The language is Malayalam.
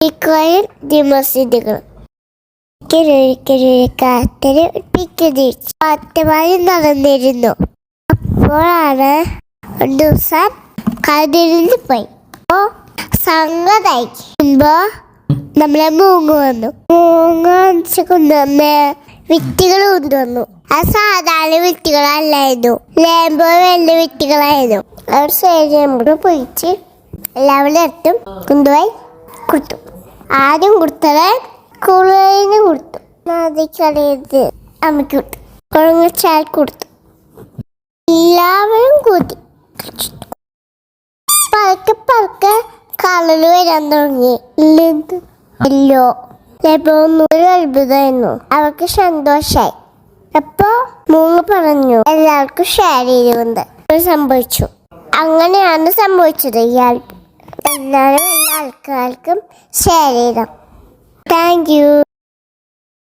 ഇക്കോയിൽ ദിമസിദികൾ കാറ്റൊരു പിക്കുതിരിച്ചു. പാട്ടുപാടി നടന്നിരുന്നു. അപ്പോഴാണ് ഒരു ദിവസം കതിരിന് പോയി. അപ്പോ സംഗതായിക്കുമ്പോ നമ്മളെ മൂങ്ങ വന്നു. മൂങ്ങ കൊണ്ടുവന്ന് വിത്തുകൾ കൊണ്ടുവന്നു. അത് സാധാരണ വിത്തുകളല്ലായിരുന്നു, ലേമ്പോ വലിയ വിത്തുകളായിരുന്നു. അവർ ശരിയോട് പൊയിച്ച് എല്ലാവരുടെ അടുത്തും കൊണ്ടുപോയി കൊടുത്തു. ആദ്യം കൊടുത്തത് കുറുവിന് കൊടുത്തു, നദിക്കടയത് അമ്മയ്ക്ക് കൊടുത്തു, കുഴങ്ങച്ചാൽ കൊടുത്തു. എല്ലാവരും കൂട്ടി പതുക്കെ പതുക്കെ കളറ് വരാൻ തുടങ്ങി. എല്ലോ ഒരു അത്ഭുതമായിരുന്നു. അവർക്ക് സന്തോഷായി. അപ്പൊ മൂന്ന് പറഞ്ഞു എല്ലാവർക്കും ഷെയർ ചെയ്തുകൊണ്ട് സംഭവിച്ചു. അങ്ങനെയാണ് സംഭവിച്ചത്. എല്ലാവരും എല്ലാ ആൾക്കാർക്കും ഷെയർ ചെയ്താം. Thank you.